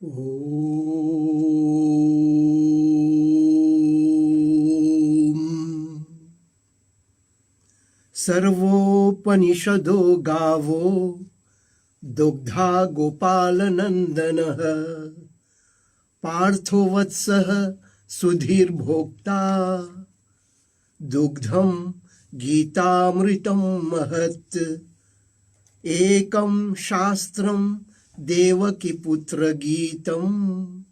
ओम सर्वोपनिषदो गावो दुग्धा गोपालनंदनः पार्थो वत्सः सुधीर्भोक्ता दुग्धं गीतामृतं महत् एकं शास्त्रं देवकीपुत्र गीतम्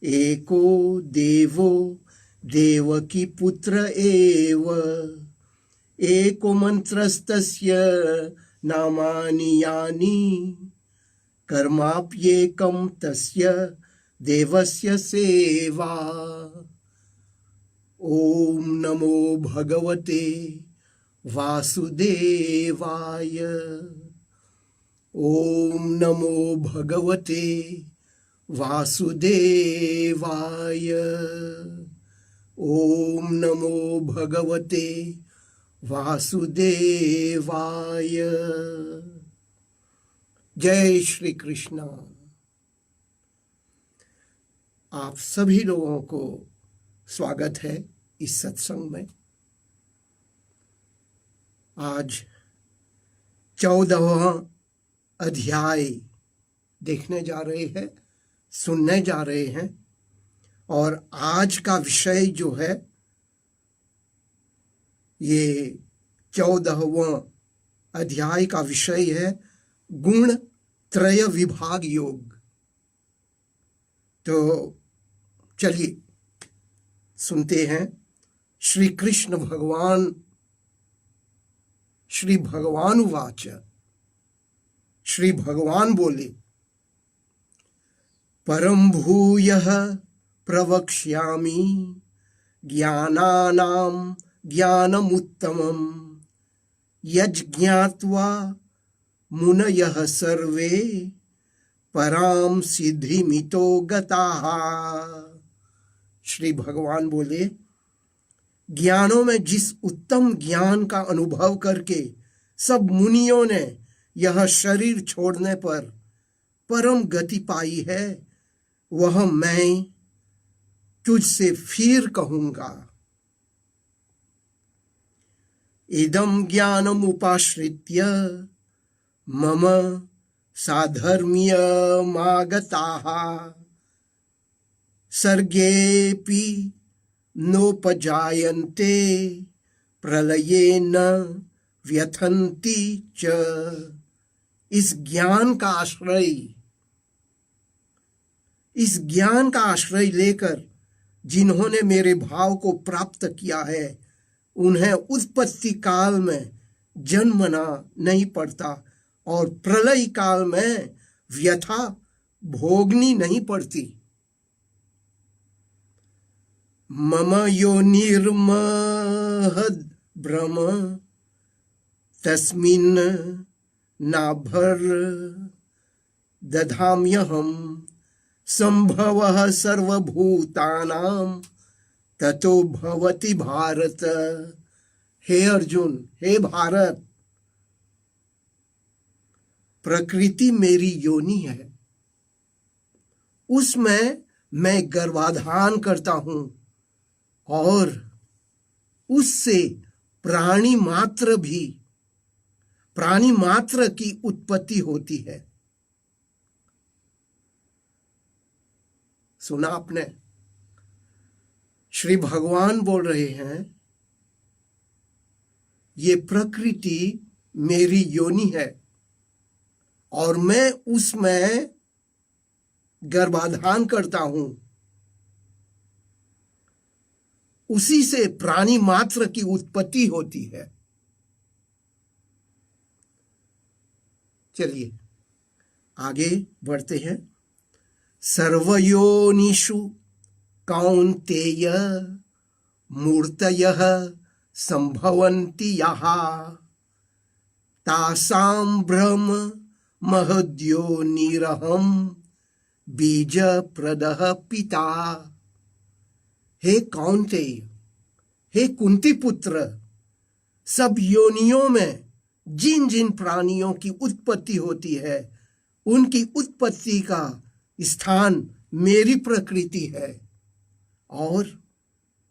एको देवो देवकीपुत्र एव एको मंत्रस्तस्य नामानि यानि कर्माप्येकं तस्य देवस्य सेवा। ओम नमो भगवते वासुदेवाय। ओम नमो भगवते वासुदेवाय। ओम नमो भगवते वासुदेवाय। जय श्री कृष्ण। आप सभी लोगों को स्वागत है इस सत्संग में। आज 14वां अध्याय देखने जा रहे हैं, सुनने जा रहे हैं। और आज का विषय जो है ये 14वां अध्याय का विषय है गुण त्रय विभाग योग। तो चलिए सुनते हैं। श्री कृष्ण भगवान श्री भगवान उवाच। श्री भगवान बोले, परम भूयः प्रवक्ष्यामि ज्ञानानां ज्ञानमुत्तमम् यज्ज्ञात्वा मुनयः सर्वे पराम सिद्धिमितो गताः। श्री भगवान बोले, ज्ञानों में जिस उत्तम ज्ञान का अनुभव करके सब मुनियों ने यह शरीर छोड़ने पर परम गति पाई है, वह मैं तुझसे फिर कहूंगा। इदं ज्ञानमुपाश्रित्य मम साधर्म्यमागताः सर्गेऽपि नोपजायन्ते प्रलये न व्यथन्ति च। इस ज्ञान का आश्रय लेकर जिन्होंने मेरे भाव को प्राप्त किया है, उन्हें उत्पत्ति काल में जन्मना नहीं पड़ता और प्रलय काल में व्यथा भोगनी नहीं पड़ती। मम योनिर्महद् ब्रह्म तस्मिन् नाभर दधाम्यहं संभवः सर्वभूतानां ततो भवति भारत। हे अर्जुन, हे भारत, प्रकृति मेरी योनि है, उसमें मैं गर्भाधान करता हूं और उससे प्राणी मात्र की उत्पत्ति होती है। सुना आपने? श्री भगवान बोल रहे हैं, ये प्रकृति मेरी योनि है और मैं उसमें गर्भाधान करता हूं, उसी से प्राणी मात्र की उत्पत्ति होती है। चलिए आगे बढ़ते हैं। सर्वयोनिषु कौन्तेय मूर्तयः संभवन्ति यः तासां ब्रह्म महद्योनिरहं बीजप्रदः पिता। हे कौन्तेय, हे कुंती पुत्र, सब योनियों में जिन जिन प्राणियों की उत्पत्ति होती है, उनकी उत्पत्ति का स्थान मेरी प्रकृति है और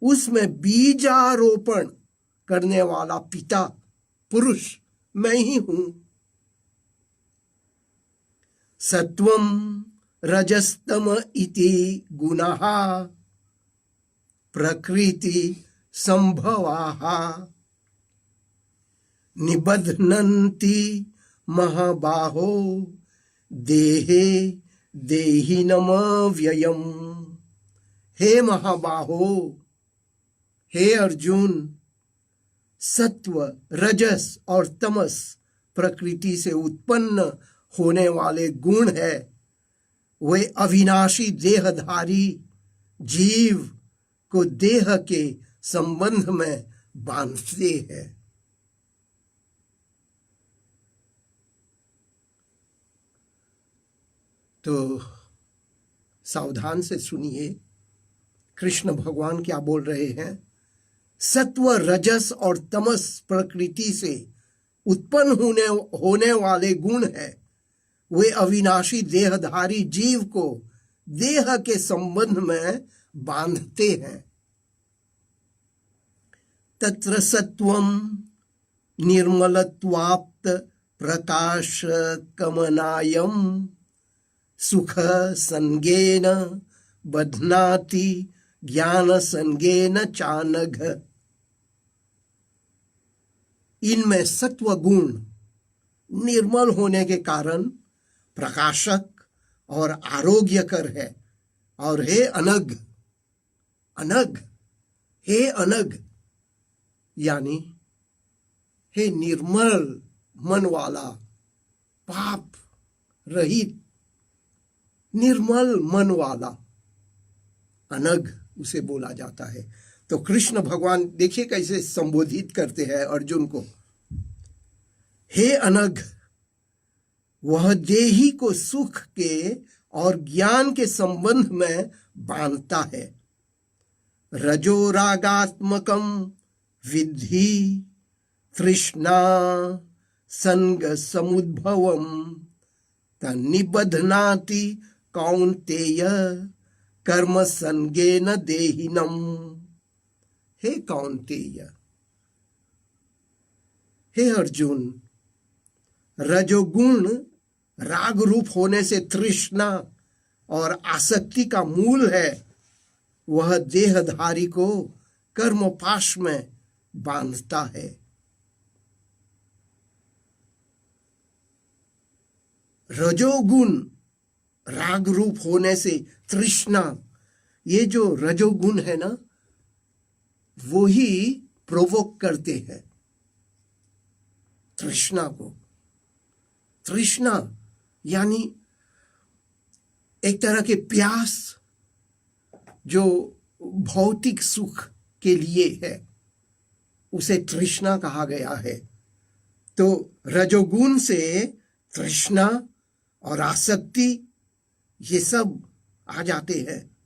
उसमें बीजारोपण करने वाला पिता पुरुष मैं ही हूं। सत्वम रजस्तम इति गुणाः प्रकृति संभवाः निबध्नन्ति महाबाहो देहे देहिनमव्ययम्। हे महाबाहो, हे अर्जुन, सत्व रजस और तमस प्रकृति से उत्पन्न होने वाले गुण है। वे अविनाशी देहधारी जीव को देह के संबंध में बांधते हैं। तो सावधान से सुनिए, कृष्ण भगवान क्या बोल रहे हैं। सत्व रजस और तमस प्रकृति से उत्पन्न होने वाले गुण है। वे अविनाशी देहधारी जीव को देह के संबंध में बांधते हैं। तत्र सत्वम निर्मलत्वाप्त प्रकाश कमनायम सुख संगेन बध्नाति ज्ञान संगेन चानघ। इनमें सत्व गुण निर्मल होने के कारण प्रकाशक और आरोग्यकर है। और हे अनघ, अनघ, हे अनघ यानी हे निर्मल मन वाला, पाप रहित निर्मल मन वाला, अनघ उसे बोला जाता है। तो कृष्ण भगवान देखिए कैसे संबोधित करते हैं अर्जुन को। हे अनघ, वह देही को सुख के और ज्ञान के संबंध में बांधता है। रजोरागात्मकम विद्धि तृष्णा संग समुद्भवम तन्निबध्नाति कौन्तेय कर्म संगेन देहिनम। हे कौन्तेय, हे अर्जुन, रजोगुण राग रूप होने से तृष्णा और आसक्ति का मूल है। वह देहधारी को कर्म पाश में बांधता है। रजोगुण राग रूप होने से तृष्णा, ये जो रजोगुण है ना, वो ही प्रोवोक करते हैं तृष्णा को। तृष्णा यानी एक तरह के प्यास जो भौतिक सुख के लिए है, उसे तृष्णा कहा गया है। तो रजोगुण से तृष्णा और आसक्ति ये सब आ जाते हैं।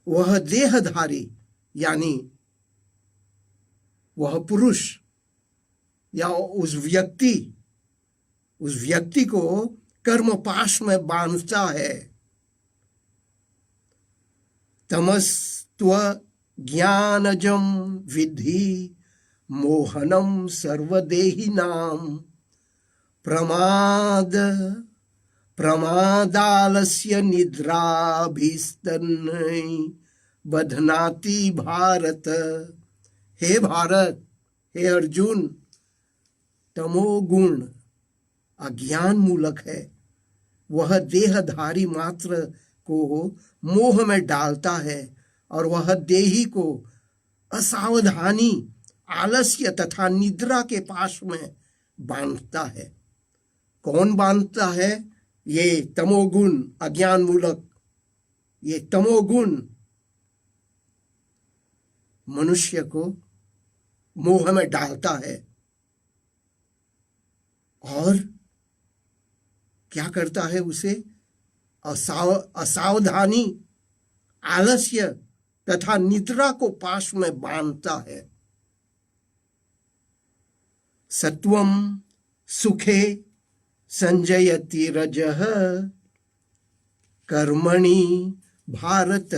वह देहधारी यानी वह पुरुष या उस व्यक्ति को कर्म पाश में बांधता है। तमस्त्व ज्ञानजम विद्धि मोहनम सर्वदेहिनाम प्रमादालस्य निद्राभिस्तन्नै बध्नाति भारत। हे भारत, हे अर्जुन, तमोगुण अज्ञान मूलक है। वह देहधारी मात्र को मोह में डालता है और वह देही को असावधानी, आलस्य तथा निद्रा के पाश में बांधता है। कौन बांधता है? ये तमोगुण अज्ञान मूलक, ये तमोगुण मनुष्य को मोह में डालता है और क्या करता है? उसे असावधानी, आलस्य तथा निद्रा को पाश में बांधता है। सत्वम सुखे संजयति रजः कर्मणि भारत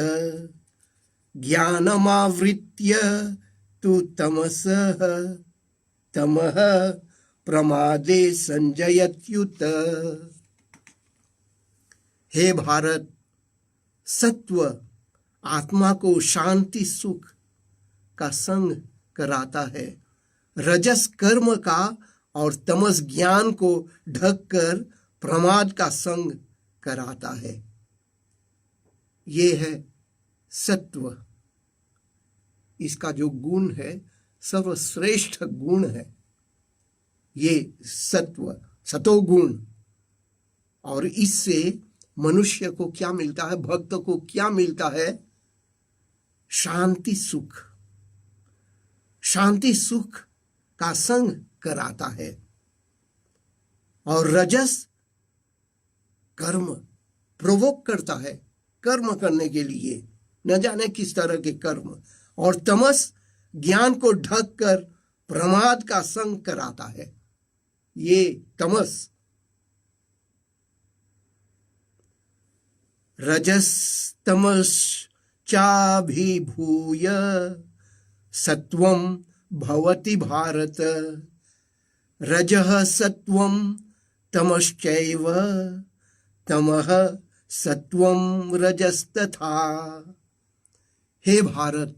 ज्ञानमावृत्य तु तमसः तमः प्रमादे संजयत्युत। हे भारत, सत्व आत्मा को शांति सुख का संग कराता है, रजस कर्म का और तमस ज्ञान को ढककर प्रमाद का संग कराता है। ये है सत्व। इसका जो गुण है सर्वश्रेष्ठ गुण है ये सत्व, सतोगुण। और इससे मनुष्य को क्या मिलता है, भक्त को क्या मिलता है? शांति सुख। शांति सुख का संग कराता है। और रजस कर्म प्रोवोक करता है कर्म करने के लिए, न जाने किस तरह के कर्म। और तमस ज्ञान को ढक कर प्रमाद का संग कराता है। ये तमस। रजस तमस चाभिभूय सत्वं भवति भारत रजः सत्वं तमश्चैव तमः सत्वं रजस्तथा। हे भारत,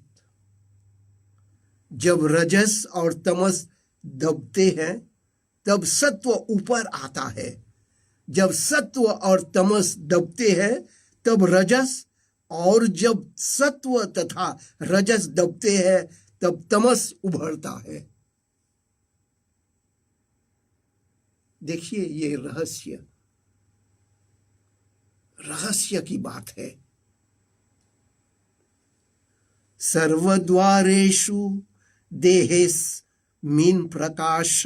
जब रजस और तमस दबते हैं तब सत्व ऊपर आता है। जब सत्व और तमस दबते हैं तब रजस, और जब सत्व तथा रजस दबते हैं तब तमस उभरता है। देखिए ये रहस्य, रहस्य की बात है। सर्वद्वारेषु देहेस्मिन् प्रकाश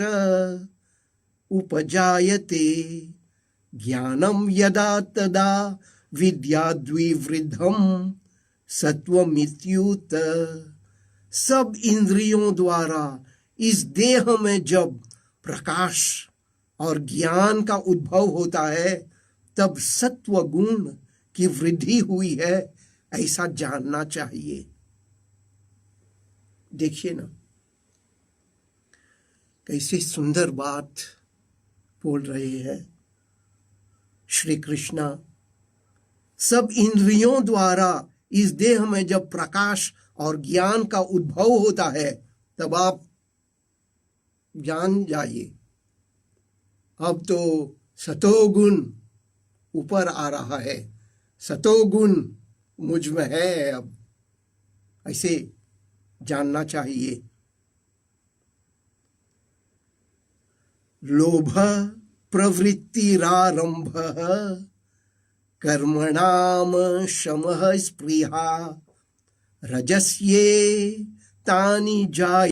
उपजायते ज्ञानं यदा तदा विद्याद्विवृद्धं सत्वमित्युत। सब इंद्रियों द्वारा इस देह में जब प्रकाश और ज्ञान का उद्भव होता है तब सत्व गुण की वृद्धि हुई है, ऐसा जानना चाहिए। देखिए ना कैसे सुंदर बात बोल रहे हैं श्री कृष्णा। सब इंद्रियों द्वारा इस देह में जब प्रकाश और ज्ञान का उद्भव होता है तब आप जान जाइए अब तो सतोगुण ऊपर आ रहा है, सतोगुण मुझ में है, अब ऐसे जानना चाहिए। लोभ प्रवृत्तिरारंभः कर्मणाम शमः स्पृहा रजस्ये तानि जायन्ते